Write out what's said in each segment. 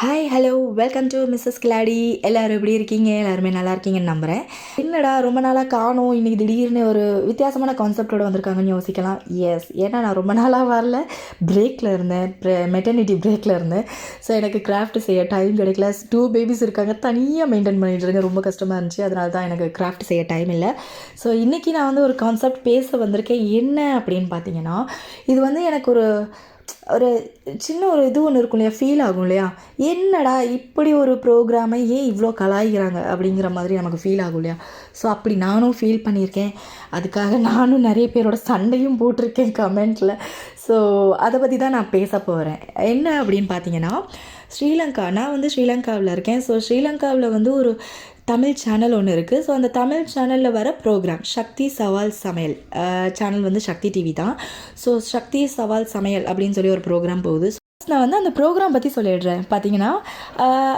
Hi hello welcome to Mrs.Killadi. எல்லோரும் எப்படி இருக்கீங்க? எல்லாருமே நல்லா இருக்கீங்கன்னு நம்புகிறேன். என்னடா ரொம்ப நாளாக காணோம், இன்றைக்கி திடீர்னு ஒரு வித்தியாசமான கான்செப்டோடு வந்திருக்காங்கன்னு யோசிக்கலாம். எஸ், ஏன்னா நான் ரொம்ப நாளாக வரல, பிரேக்கில் இருந்தேன், மெட்டர்னிட்டி பிரேக்கில் இருந்தேன். ஸோ எனக்கு கிராஃப்ட் செய்ய டைம் கிடைக்கல. 2 பேபிஸ் இருக்காங்க, தனியாக மெயின்டைன் பண்ணிகிட்டு இருக்கேன். ரொம்ப கஷ்டமாக இருந்துச்சு, அதனால தான் எனக்கு கிராஃப்ட் செய்ய டைம் இல்லை. ஸோ இன்றைக்கி நான் வந்து ஒரு கான்செப்ட் பேச வந்திருக்கேன். என்ன அப்படின்னு பார்த்தீங்கன்னா, இது வந்து எனக்கு ஒரு சின்ன ஒரு இது ஒன்று இருக்கும் இல்லையா, ஃபீல் ஆகும் இல்லையா, என்னடா இப்படி ஒரு ப்ரோக்ராமை ஏன் இவ்வளோ கலாய்க்கிறாங்க அப்படிங்கிற மாதிரி நமக்கு ஃபீல் ஆகும் இல்லையா. ஸோ அப்படி நானும் ஃபீல் பண்ணியிருக்கேன். அதுக்காக நானும் நிறைய பேரோட சண்டையும் போட்டிருக்கேன் கமெண்ட்டில். ஸோ அதை பற்றி தான் நான் பேச போகிறேன். என்ன அப்படின்னு பார்த்தீங்கன்னா, நான் வந்து ஸ்ரீலங்காவில் இருக்கேன். ஸோ ஸ்ரீலங்காவில் வந்து ஒரு தமிழ் சேனல் ஒன்று இருக்குது. ஸோ அந்த தமிழ் சேனலில் வர ப்ரோக்ராம் சக்தி சவால் சமையல் சேனல் வந்து சக்தி டிவி தான். ஸோ சக்தி சவால் சமையல் அப்படின்னு சொல்லி ஒரு ப்ரோக்ராம் போகுது. நான் வந்து அந்த ப்ரோக்ராம் பற்றி சொல்லிடுறேன். பார்த்தீங்கன்னா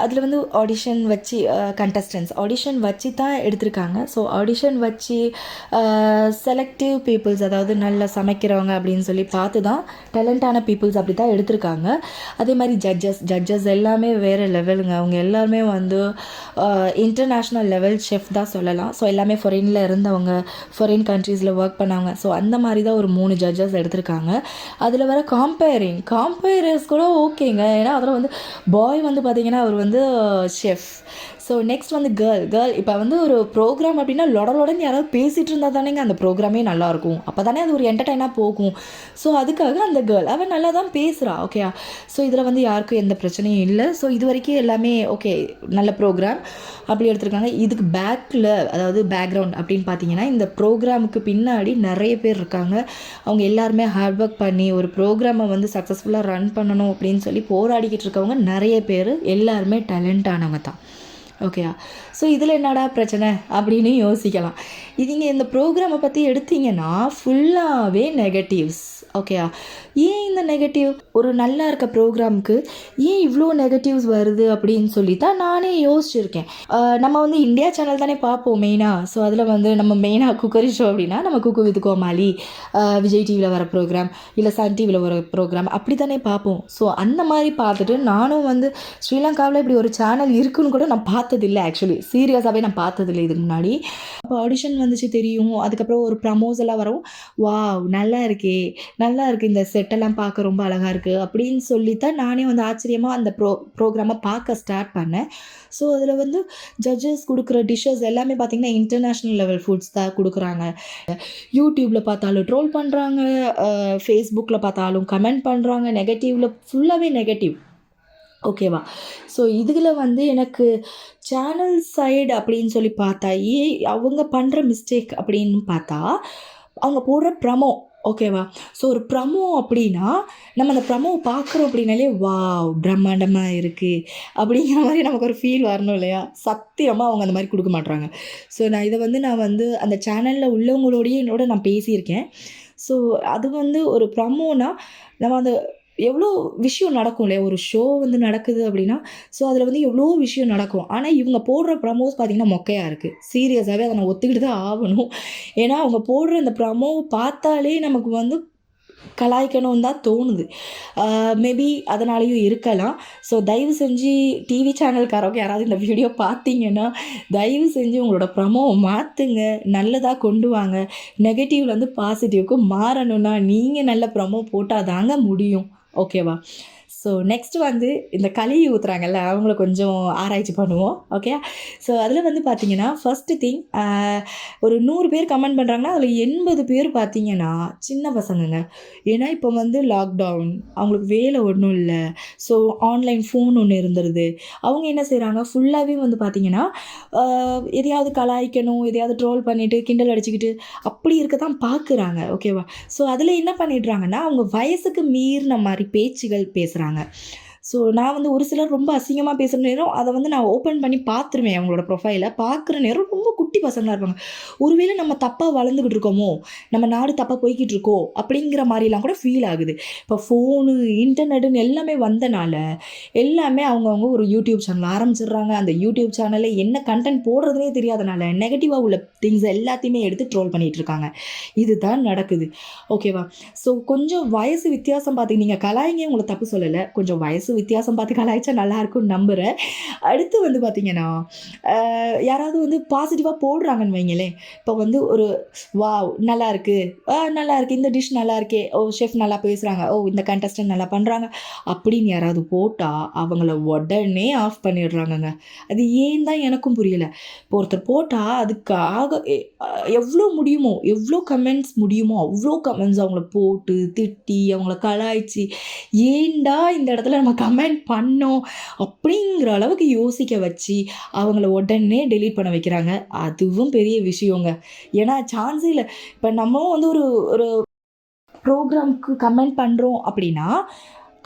அதில் வந்து ஆடிஷன் வச்சு கண்டஸ்டன்ஸ் ஆடிஷன் வச்சு தான் எடுத்திருக்காங்க. ஸோ ஆடிஷன் வச்சு செலக்டிவ் பீப்புள்ஸ், அதாவது நல்லா சமைக்கிறவங்க அப்படின்னு சொல்லி பார்த்து தான் டேலண்டான பீப்புள்ஸ் அப்படி தான் எடுத்திருக்காங்க. அதே மாதிரி ஜட்ஜஸ் எல்லாமே வேறு லெவலுங்க. அவங்க எல்லாருமே வந்து இன்டர்நேஷ்னல் லெவல் செஃப் தான் சொல்லலாம். ஸோ எல்லாமே ஃபாரினில் இருந்தவங்க, ஃபாரின் கண்ட்ரீஸில் ஒர்க் பண்ணவங்க. ஸோ அந்த மாதிரி தான் ஒரு 3 ஜட்ஜஸ் எடுத்திருக்காங்க. அதில் வர காம்பேரர்ஸ் கூட ஓகேங்க. ஏன்னா அதில் வந்து பாய் வந்து பார்த்திங்கன்னா அவர் வந்து ஷெஃப். ஸோ நெக்ஸ்ட் வந்து கேர்ள். இப்போ வந்து ஒரு ப்ரோக்ராம் அப்படின்னா லொடலொடன்னு யாராவது பேசிகிட்டு இருந்தால் தானேங்க அந்த ப்ரோக்ராமே நல்லாயிருக்கும். அப்போ தானே அது ஒரு என்டர்டைனாக போகும். ஸோ அதுக்காக அந்த கேர்ள் அவன் நல்லா தான் பேசுகிறா. ஓகே, ஸோ இதில் வந்து யாருக்கும் எந்த பிரச்சனையும் இல்லை. ஸோ இது வரைக்கும் எல்லாமே ஓகே, நல்ல ப்ரோக்ராம் அப்படி எடுத்திருக்காங்க. இதுக்கு அதாவது பேக்ரவுண்ட் அப்படின்னு பார்த்தீங்கன்னா, இந்த ப்ரோக்ராமுக்கு பின்னாடி நிறைய பேர் இருக்காங்க. அவங்க எல்லாருமே ஹார்ட் ஒர்க் பண்ணி ஒரு ப்ரோக்ராமை வந்து சக்ஸஸ்ஃபுல்லாக ரன் பண்ணணும் அப்படின்னு சொல்லி போராடிக்கிட்டு இருக்கவங்க நிறைய பேர், எல்லாருமே டேலண்டானவங்க தான். ஓகேயா. ஸோ இதில் என்னடா பிரச்சனை அப்படின்னு யோசிக்கலாம். நீங்கள் இந்த ப்ரோக்ராமை பற்றி எடுத்தீங்கன்னா ஃபுல்லாகவே நெகட்டிவ்ஸ். ஓகேயா. ஏன் இந்த நெகட்டிவ், ஒரு நல்லா இருக்க ப்ரோக்ராமுக்கு ஏன் இவ்வளோ நெகட்டிவ்ஸ் வருது அப்படின்னு சொல்லி தான் நானே யோசிச்சுருக்கேன். நம்ம வந்து இந்தியா சேனல் தானே பார்ப்போம் மெயினாக. ஸோ அதில் வந்து நம்ம மெயினாக குக்கரி ஷோ அப்படின்னா நம்ம குக்கு வித் கோமாளி, விஜய் டிவியில் வர ப்ரோக்ராம், இல்லை சன் டிவியில் வர ப்ரோக்ராம் அப்படி தானே பார்ப்போம். ஸோ அந்த மாதிரி பார்த்துட்டு நானும் வந்து ஸ்ரீலங்காவில் இப்படி ஒரு சேனல் இருக்குன்னு கூட நான் பார்த்ததில்லை. ஆக்சுவலி சீரியஸாகவே நான் பார்த்ததில்லை இதுக்கு முன்னாடி. அப்போ ஆடிஷன் வந்துச்சு தெரியும். அதுக்கப்புறம் ஒரு ப்ரமோஸ் எல்லாம் வரும். வாவ், நல்லா இருக்குது, இந்த செட்டெல்லாம் பார்க்க ரொம்ப அழகாக இருக்குது அப்படின்னு சொல்லித்தான் நானே வந்து ஆச்சரியமாக அந்த ப்ரோக்ராமை பார்க்க ஸ்டார்ட் பண்ணேன். ஸோ அதில் வந்து ஜட்ஜஸ் கொடுக்குற டிஷ்ஷஸ் எல்லாமே பார்த்திங்கன்னா இன்டர்நேஷ்னல் லெவல் ஃபுட்ஸ் தான் கொடுக்குறாங்க. யூடியூப்பில் பார்த்தாலும் ட்ரோல் பண்ணுறாங்க, ஃபேஸ்புக்கில் பார்த்தாலும் கமெண்ட் பண்ணுறாங்க, நெகட்டிவில் ஃபுல்லாகவே நெகட்டிவ். ஓகேவா. ஸோ இதில் வந்து எனக்கு சேனல் சைடு அப்படின்னு சொல்லி பார்த்தா அவங்க பண்ணுற மிஸ்டேக் அப்படின்னு பார்த்தா அவங்க போடுற ப்ரமோ. ஓகேவா. ஸோ ஒரு ப்ரமோ அப்படின்னா நம்ம அந்த ப்ரமோவை பார்க்குறோம் அப்படின்னாலே வாவ் பிரம்மாண்டமாக இருக்குது அப்படிங்கிற மாதிரி நமக்கு ஒரு ஃபீல் வரணும் இல்லையா. சத்தியமாக அவங்க அந்த மாதிரி கொடுக்க மாட்றாங்க. ஸோ நான் வந்து அந்த சேனலில் உள்ளவங்களோடையே நான் பேசியிருக்கேன். ஸோ அது வந்து ஒரு ப்ரமோனா நம்ம அந்த எவ்வளோ விஷயம் நடக்கும் இல்லையா. ஒரு ஷோ வந்து நடக்குது அப்படின்னா ஸோ அதில் வந்து எவ்வளோ விஷயம் நடக்கும். ஆனால் இவங்க போடுற ப்ரமோஸ் பார்த்திங்கன்னா மொக்கையாக இருக்குது. சீரியஸாகவே அதை நான் ஒத்துக்கிட்டு தான் ஆகணும். ஏன்னா அவங்க போடுற அந்த ப்ரமோவை பார்த்தாலே நமக்கு வந்து கலாய்க்கணும்னு தான் தோணுது. மேபி அதனாலேயும் இருக்கலாம். ஸோ தயவு செஞ்சு டிவி சேனல்காரவங்க யாராவது இந்த வீடியோ பார்த்தீங்கன்னா தயவு செஞ்சு உங்களோட ப்ரமோவை மாற்றுங்க, நல்லதாக கொண்டு வாங்க. நெகட்டிவ்லேருந்து பாசிட்டிவ்க்கு மாறணும்னா நீங்கள் நல்ல ப்ரமோ போட்டால் தாங்க முடியும். ஓகேவா. ஸோ நெக்ஸ்ட் வந்து இந்த களி ஊற்றுறாங்கல்ல, அவங்கள கொஞ்சம் ஆராய்ச்சி பண்ணுவோம். ஓகே. ஸோ அதில் வந்து பார்த்திங்கன்னா ஃபஸ்ட்டு திங், ஒரு 100 பேர் கமெண்ட் பண்ணுறாங்கன்னா அதில் 80 பேர் பார்த்திங்கன்னா சின்ன பசங்கங்க. ஏன்னா இப்போ வந்து லாக்டவுன், அவங்களுக்கு வேலை ஒன்றும் இல்லை. ஸோ ஆன்லைன் ஃபோன் ஒன்று இருந்துருது. அவங்க என்ன செய்கிறாங்க, ஃபுல்லாகவே வந்து பார்த்திங்கன்னா எதையாவது கலாய்க்கணும், எதையாவது ட்ரோல் பண்ணிவிட்டு கிண்டல் அடிச்சுக்கிட்டு அப்படி இருக்க தான் பார்க்குறாங்க. ஓகேவா. ஸோ அதில் என்ன பண்ணிடுறாங்கன்னா அவங்க வயசுக்கு மீறின மாதிரி பேச்சுகள் பேசுகிறாங்க. ஸோ நான் வந்து ஒரு சிலர் ரொம்ப அசிங்கமாக பேசுகிற நேரம் அதை வந்து நான் ஓப்பன் பண்ணி பார்த்துருவேன். அவங்களோட ப்ரொஃபைலை பார்க்குற நேரம் ரொம்ப குட்டி பசங்களாக இருப்பாங்க. ஒருவேளை நம்ம தப்பாக வளர்ந்துக்கிட்டு இருக்கோமோ, நம்ம நாடு தப்பாக போய்கிட்டு இருக்கோ அப்படிங்கிற மாதிரிலாம் கூட ஃபீல் ஆகுது. இப்போ ஃபோனு இன்டர்நெட்டுன்னு எல்லாமே வந்தனால எல்லாமே அவங்கவுங்க ஒரு யூடியூப் சேனல் ஆரம்பிச்சிடுறாங்க. அந்த யூடியூப் சேனலில் என்ன கண்டென்ட் போடுறதுனே தெரியாதனால நெகட்டிவாக உள்ள திங்ஸ் எல்லாத்தையுமே எடுத்து ட்ரோல் பண்ணிகிட்டு இருக்காங்க. இதுதான் நடக்குது. ஓகேவா. ஸோ கொஞ்சம் வயசு வித்தியாசம் பார்த்து நீங்கள் கலாயிங்க, உங்களை தப்பு சொல்லலை. கொஞ்சம் வயசு வித்தியாசம் பார்த்து கலாய்ச்சா நல்லாயிருக்கும்னு நம்புகிறேன். அடுத்து வந்து பார்த்திங்கன்னா, யாராவது வந்து பாசிட்டிவாக போடுறாங்கன்னு வைங்களேன். இப்போ வந்து ஒரு வாவ்! நல்லாயிருக்கு, நல்லாயிருக்கு, இந்த டிஷ் நல்லாயிருக்கே, ஓ ஷெஃப் நல்லா பேசுகிறாங்க, ஓ இந்த கண்டஸ்டன்ட் நல்லா பண்ணுறாங்க அப்படின்னு யாராவது போட்டால் அவங்கள உடனே ஆஃப் பண்ணிடுறாங்கங்க. அது ஏன் தான் எனக்கும் புரியலை. இப்போ ஒருத்தர் போட்டால் அதுக்காக எவ்வளோ முடியுமோ, எவ்வளோ கமெண்ட்ஸ் முடியுமோ அவ்வளோ கமெண்ட்ஸ் அவங்கள போட்டு திட்டி அவங்கள கலாய்ச்சி ஏன்டா இந்த இடத்துல நம்ம கமெண்ட் பண்ணோம் அப்படிங்கிற அளவுக்கு யோசிக்க வச்சு அவங்கள உடனே டெலீட் பண்ண வைக்கிறாங்க. அதுவும் பெரிய விஷயங்க. ஏன்னா சான்ஸே இல்லை. இப்போ நம்மளும் வந்து ஒரு ஒரு ப்ரோக்ராம்க்கு கமெண்ட் பண்ணுறோம் அப்படின்னா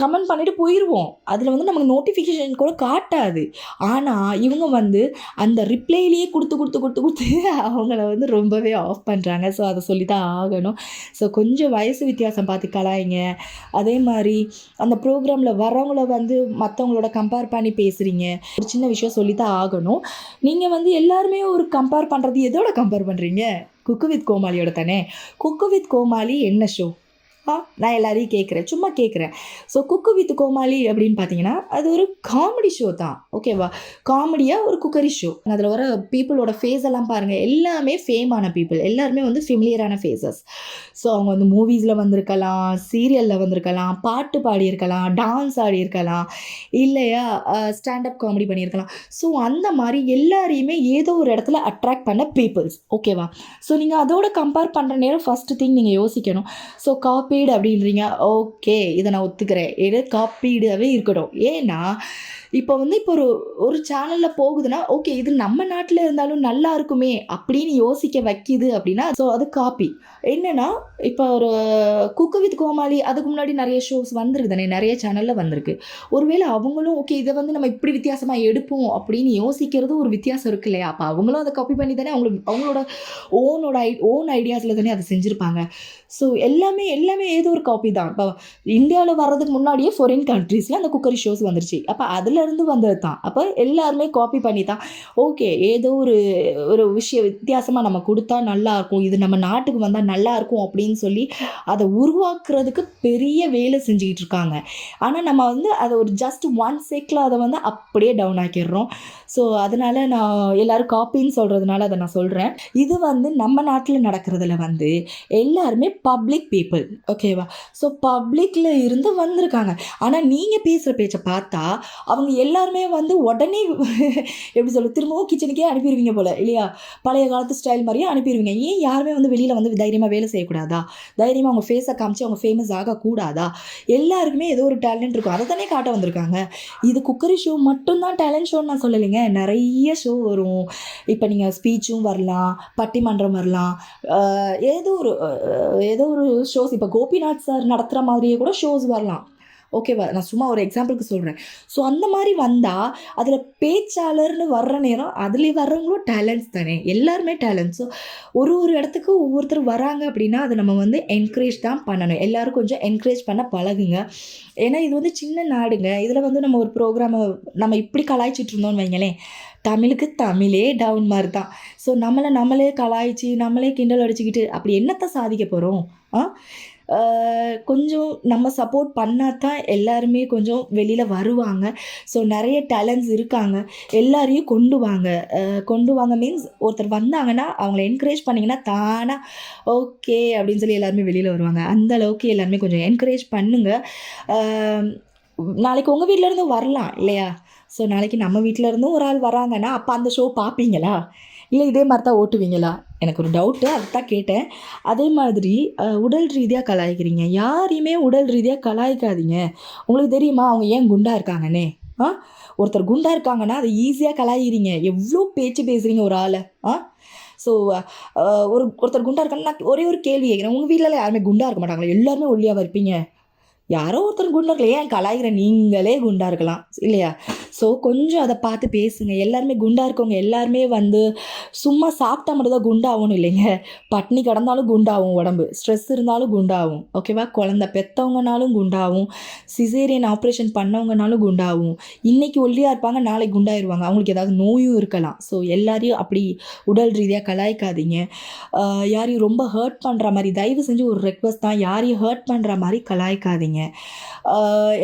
கமெண்ட் பண்ணிட்டு போயிடுவோம். அதில் வந்து நமக்கு நோட்டிஃபிகேஷன் கூட காட்டாது. ஆனால் இவங்க வந்து அந்த ரிப்ளைலேயே கொடுத்து அவங்கள வந்து ரொம்பவே ஆஃப் பண்ணுறாங்க. ஸோ அதை சொல்லி தான் ஆகணும். ஸோ கொஞ்சம் வயசு வித்தியாசம் பார்த்து கலாய்ங்க. அதே மாதிரி அந்த ப்ரோக்ராமில் வரவங்கள வந்து மற்றவங்களோட கம்பேர் பண்ணி பேசுகிறீங்க. ஒரு சின்ன விஷயம் சொல்லி தான் ஆகணும். நீங்கள் வந்து எல்லாருமே ஒரு கம்பேர் பண்ணுறது எதோட கம்பேர் பண்ணுறீங்க? குக்கு வித் கோமாளியோட தானே. குக்கு வித் கோமாளி என்ன ஷோ? நான் எல்லாரையும் கேட்குறேன், சும்மா கேட்குறேன். ஸோ குக்கு வித் கோமாளி அப்படின்னு பார்த்தீங்கன்னா அது ஒரு காமெடி ஷோ தான். ஓகேவா? காமெடியாக ஒரு குக்கரி ஷோ. அதில் வர பீப்புளோட ஃபேஸ் எல்லாம் பாருங்கள், எல்லாமே ஃபேமான பீப்புள், எல்லாருமே வந்து ஃபெமிலியரான ஃபேஸஸ். ஸோ அவங்க வந்து மூவிஸில் வந்திருக்கலாம், சீரியலில் வந்திருக்கலாம், பாட்டு பாடியிருக்கலாம், டான்ஸ் ஆடியிருக்கலாம், இல்லையா ஸ்டாண்டப் காமெடி பண்ணியிருக்கலாம். ஸோ அந்த மாதிரி எல்லாரையுமே ஏதோ ஒரு இடத்துல அட்ராக்ட் பண்ண பீப்புள்ஸ். ஓகேவா? ஸோ நீங்கள் அதோட கம்பேர் பண்ணுற நேரம் ஃபஸ்ட்டு திங் நீங்கள் யோசிக்கணும். ஸோ காப்பீடு அப்படின்றீங்க, ஓகே இதை நான் ஒத்துக்கிறேன், இது காப்பீடாகவே இருக்கட்டும். ஏன்னா இப்போ வந்து இப்போ ஒரு சேனலில் போகுதுன்னா ஓகே இது நம்ம நாட்டில் இருந்தாலும் நல்லா இருக்குமே அப்படின்னு யோசிக்க வைக்கிது அப்படின்னா ஸோ அது காப்பி. என்னென்னா இப்போ ஒரு குக்கு வித் கோமாளி அதுக்கு முன்னாடி நிறைய ஷோஸ் வந்திருக்கு தானே, நிறைய சேனலில் வந்திருக்கு. ஒருவேளை அவங்களும் ஓகே இதை வந்து நம்ம இப்படி வித்தியாசமாக எடுப்போம் அப்படின்னு யோசிக்கிறது ஒரு வித்தியாசம் இருக்கு இல்லையா? அப்போ அவங்களும் அதை காப்பி பண்ணி தானே அவங்களோட ஓன் ஐடியாஸில் தானே அதை செஞ்சுருப்பாங்க. ஸோ எல்லாமே ஏதோ ஒரு காப்பி தான். இப்போ இந்தியாவில் வர்றதுக்கு முன்னாடியே ஃபாரின் கண்ட்ரீஸில் அந்த குக்கரி ஷோஸ் வந்துருச்சு. அப்போ அதுலேருந்து வந்தது தான். அப்போ எல்லாருமே காப்பி பண்ணி தான் ஓகே ஏதோ ஒரு விஷயம் வித்தியாசமாக நம்ம கொடுத்தா நல்லாயிருக்கும், இது நம்ம நாட்டுக்கு வந்தால் நல்லாயிருக்கும் அப்படின்னு சொல்லி அதை உருவாக்குறதுக்கு பெரிய வேலை செஞ்சுக்கிட்டு இருக்காங்க. ஆனால் நம்ம வந்து அதை ஒரு ஜஸ்ட் ஒன் செக்கில் அதை வந்து அப்படியே டவுன் ஆக்கிடுறோம். ஸோ அதனால் நான் எல்லோரும் காப்பின்னு சொல்கிறதுனால அதை நான் சொல்கிறேன். இது வந்து நம்ம நாட்டில் நடக்கிறதுல வந்து எல்லாருமே பப்ளிக் பீப்புள். ஓகேவா? ஸோ பப்ளிக்கில் இருந்து வந்திருக்காங்க. ஆனால் நீங்கள் பேசுகிற பேச்சை பார்த்தா அவங்க எல்லாருமே வந்து உடனே எப்படி சொல்ல திரும்பவும் கிச்சனுக்கே அனுப்பிடுவீங்க போல் இல்லையா? பழைய காலத்து ஸ்டைல் மாதிரியே அனுப்பிடுவீங்க. ஏன் யாருமே வந்து வெளியில் வந்து தைரியமாக வேலை செய்யக்கூடாதா? தைரியமாக அவங்க ஃபேஸை காமிச்சு அவங்க ஃபேமஸ் ஆகக்கூடாதா? எல்லாருக்குமே ஏதோ ஒரு டேலண்ட் இருக்கும், அதை தானே காட்ட வந்திருக்காங்க. இது குக்கரி ஷோ மட்டும்தான் டேலண்ட் ஷோன்னு நான் சொல்லலைங்க. நிறைய ஷோ வரும். இப்போ நீங்கள் ஸ்பீச்சும் வரலாம், பட்டிமன்றம் வரலாம், ஏதோ ஒரு ஷோஸ் இப்போ கோபிநாத் சார் நடத்துகிற மாதிரியே கூட ஷோஸ் வரலாம். ஓகேவா? நான் சும்மா ஒரு எக்ஸாம்பிளுக்கு சொல்கிறேன். ஸோ அந்த மாதிரி வந்தால் அதில் பேச்சாளர்னு வர்ற நேரம் அதில் வர்றவங்களும் டேலண்ட்ஸ் தானே, எல்லாருமே டேலண்ட். ஸோ ஒரு இடத்துக்கு ஒவ்வொருத்தர் வராங்க அப்படின்னா அதை நம்ம வந்து என்கரேஜ் தான் பண்ணணும். எல்லோரும் கொஞ்சம் என்கரேஜ் பண்ண பழகுங்க. ஏன்னா இது வந்து சின்ன நாடுங்க. இதில் வந்து நம்ம ஒரு ப்ரோக்ராமை நம்ம இப்படி கலாய்ச்சிட்டு இருந்தோம்னு வைங்களேன், தமிழுக்கு தமிழே டவுன் மாதிரி தான். ஸோ நம்மளே கலாய்ச்சி நம்மளே கிண்டல் அடிச்சுக்கிட்டு அப்படி என்னத்தை சாதிக்க போகிறோம்? கொஞ்சம் நம்ம சப்போர்ட் பண்ணால் தான் எல்லாருமே கொஞ்சம் வெளியில் வருவாங்க. ஸோ நிறைய டேலண்ட்ஸ் இருக்காங்க, எல்லாரையும் கொண்டு வாங்க மீன்ஸ் ஒருத்தர் வந்தாங்கன்னா அவங்கள என்கரேஜ் பண்ணிங்கன்னா தானாக ஓகே அப்படின்னு சொல்லி எல்லாருமே வெளியில் வருவாங்க. அந்த அளவுக்கு எல்லாருமே கொஞ்சம் என்கரேஜ் பண்ணுங்கள். நாளைக்கு உங்கள் வீட்டிலேருந்தும் வரலாம் இல்லையா? ஸோ நாளைக்கு நம்ம வீட்டிலேருந்தும் ஒரு ஆள் வராங்கன்னா அப்போ அந்த ஷோ பார்ப்பீங்களா? இல்லை இதே மாதிரி தான் ஓட்டுவீங்களா? எனக்கு ஒரு டவுட்டு, அதுதான் கேட்டேன். அதே மாதிரி உடல் ரீதியாக கலாய்க்கிறீங்க, யாரையுமே உடல் ரீதியாக கலாய்க்காதீங்க. உங்களுக்கு தெரியுமா அவங்க ஏன் குண்டாக இருக்காங்கன்னே? ஒருத்தர் குண்டாக இருக்காங்கன்னா அதை ஈஸியாக கலாய்க்கிறீங்க. எவ்வளோ பேச்சு பேசுகிறீங்க ஒரு ஆளை. ஸோ ஒருத்தர் குண்டாக இருக்காங்கன்னா நான் ஒரே ஒரு கேள்வி கேட்குறேன், உங்கள் வீட்டில் யாருமே குண்டாக இருக்க மாட்டாங்களா? எல்லாருமே ஒல்லியாக இருப்பீங்க. யாரோ ஒருத்தர் குண்டாக இருக்கல, ஏன் கலாய்கிற நீங்களே குண்டாக இருக்கலாம் இல்லையா? ஸோ கொஞ்சம் அதை பார்த்து பேசுங்க. எல்லாருமே குண்டாக இருக்கவங்க எல்லாருமே வந்து சும்மா சாப்பிட்டா மட்டும் தான் குண்டாகணும் இல்லைங்க. பட்னி கிடந்தாலும் குண்டாகும் உடம்பு, ஸ்ட்ரெஸ் இருந்தாலும் குண்டாகும். ஓகேவா? குழந்த பெற்றவங்கனாலும் குண்டாகும், சிசேரியன் ஆப்ரேஷன் பண்ணவங்கனாலும் குண்டாகும். இன்றைக்கி ஒல்லியாக இருப்பாங்க, நாளைக்கு குண்டாயிருவாங்க, அவங்களுக்கு ஏதாவது நோயும் இருக்கலாம். ஸோ எல்லாரையும் அப்படி உடல் ரீதியாக கலாய்க்காதீங்க. யாரையும் ரொம்ப ஹர்ட் பண்ணுற மாதிரி, தயவு செஞ்சு ஒரு ரெக்வஸ்ட் தான், யாரையும் ஹர்ட் பண்ணுற மாதிரி கலாய்க்காதீங்க. பண்ணாதீங்க.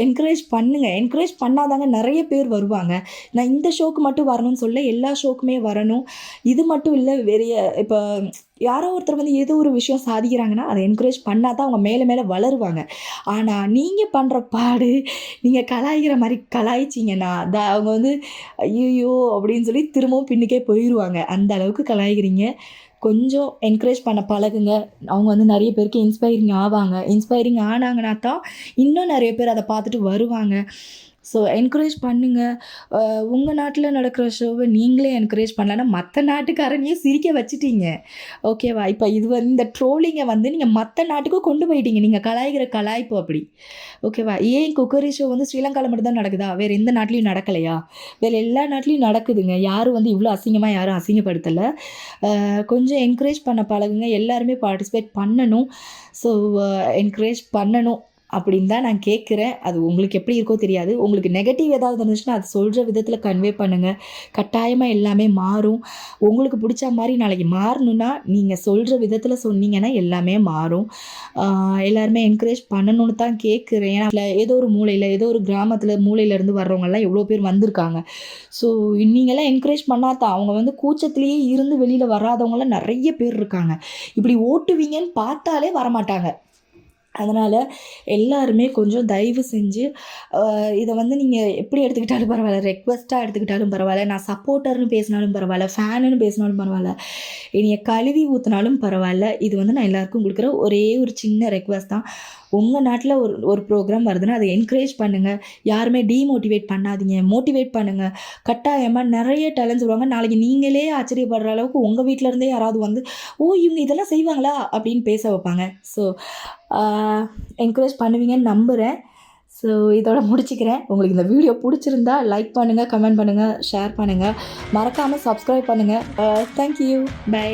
என்கரேஜ் பண்ணுங்கள். என்கரேஜ் பண்ணாதாங்க நிறைய பேர் வருவாங்க. நான் இந்த ஷோக்கு மட்டும் வரணும்னு சொல்ல, எல்லா ஷோக்குமே வரணும். இது மட்டும் இல்லை, வெறிய இப்போ யாரோ ஒருத்தர் வந்து ஏதோ ஒரு விஷயம் சாதிக்கிறாங்கன்னா அதை என்கரேஜ் பண்ணால் தான் அவங்க மேலே மேலே வளருவாங்க. ஆனால் நீங்கள் பண்ணுற பாடு, நீங்கள் கலாய்க்கிற மாதிரி கலாய்ச்சிங்கன்னா அவங்க வந்து ஐயோ அப்படின்னு சொல்லி திரும்பவும் பின்னுக்கே போயிடுவாங்க. அந்த அளவுக்கு கலாய்க்கிறீங்க. கொஞ்சம் என்கரேஜ் பண்ண பழகுங்க. அவங்க வந்து நிறைய பேருக்கு இன்ஸ்பைரிங் ஆவாங்க. இன்ஸ்பைரிங் ஆனாங்கன்னா தான் இன்னும் நிறைய பேர் அதை பார்த்துட்டு வருவாங்க. ஸோ என்கரேஜ் பண்ணுங்கள். உங்கள் நாட்டில் நடக்கிற ஷோவை நீங்களே என்கரேஜ் பண்ணலன்னா மற்ற நாட்டுக்காரனையும் சிரிக்க வச்சுட்டீங்க. ஓகேவா? இப்போ இது வந்து இந்த ட்ரோலிங்கை வந்து நீங்கள் மற்ற நாட்டுக்கும் கொண்டு போயிட்டீங்க. நீங்கள் கலாய்க்கிற கலாய்ப்பு அப்படி. ஓகேவா? ஏன் குக்கரி ஷோ வந்து ஸ்ரீலங்காவில் மட்டும்தான் நடக்குதா? வேறு எந்த நாட்டிலையும் நடக்கலையா? வேறு எல்லா நாட்டிலையும் நடக்குதுங்க. யாரும் வந்து இவ்வளோ அசிங்கமாக யாரும் அசிங்கப்படுத்தலை. கொஞ்சம் என்கரேஜ் பண்ண பழகுங்க. எல்லாருமே பார்ட்டிசிபேட் பண்ணணும். ஸோ என்கரேஜ் பண்ணணும் அப்படின்னு தான் நான் கேட்குறேன். அது உங்களுக்கு எப்படி இருக்கோ தெரியாது. உங்களுக்கு நெகட்டிவ் ஏதாவது இருந்துச்சுன்னா அது சொல்கிற விதத்தில் கன்வே பண்ணுங்கள். கட்டாயமாக எல்லாமே மாறும். உங்களுக்கு பிடிச்ச மாதிரி நாளைக்கு மாறணுன்னா நீங்கள் சொல்கிற விதத்தில் சொன்னீங்கன்னா எல்லாமே மாறும். எல்லாருமே என்கரேஜ் பண்ணணும்னு தான் கேட்குறேன். ஏன்னா ஏதோ ஒரு மூலையில், ஏதோ ஒரு கிராமத்தில் மூலையிலேருந்து வர்றவங்கெல்லாம் எவ்வளோ பேர் வந்திருக்காங்க. ஸோ நீங்களாம் என்கரேஜ் பண்ணாதான் அவங்க வந்து கூச்சத்துலேயே இருந்து வெளியில் வராதவங்களாம் நிறைய பேர் இருக்காங்க. இப்படி ஓட்டுவீங்கன்னு பார்த்தாலே வரமாட்டாங்க. அதனால் எல்லாருமே கொஞ்சம் தயவு செஞ்சு இதை வந்து நீங்கள் எப்படி எடுத்துக்கிட்டாலும் பரவாயில்ல, ரெக்வெஸ்ட்டாக எடுத்துக்கிட்டாலும் பரவாயில்ல, நான் சப்போர்ட்டர்னு பேசினாலும் பரவாயில்ல, ஃபேனுன்னு பேசினாலும் பரவாயில்ல, என்னைய கழுவி ஊற்றினாலும் பரவாயில்ல. இது வந்து நான் எல்லாருக்கும் கொடுக்குற ஒரே ஒரு சின்ன ரெக்வெஸ்ட் தான். உங்கள் நாட்டில் ஒரு ப்ரோக்ராம் வருதுன்னா அதை என்கரேஜ் பண்ணுங்கள். யாருமே டீமோட்டிவேட் பண்ணாதீங்க, மோட்டிவேட் பண்ணுங்கள். கட்டாயமாக நிறைய டேலண்ட்ஸ் வருவாங்க. நாளைக்கு நீங்களே ஆச்சரியப்படுற அளவுக்கு உங்கள் வீட்டிலருந்தே யாராவது வந்து இவங்க இதெல்லாம் செய்வாங்களா அப்படின்னு பேச வைப்பாங்க. ஸோ என்கரேஜ் பண்ணுவீங்கன்னு நம்புகிறேன். ஸோ இதோட முடிச்சுக்கிறேன். உங்களுக்கு இந்த வீடியோ பிடிச்சிருந்தா லைக் பண்ணுங்கள், கமெண்ட் பண்ணுங்கள், ஷேர் பண்ணுங்கள். மறக்காமல் சப்ஸ்கிரைப் பண்ணுங்கள். தேங்க்யூ. பை.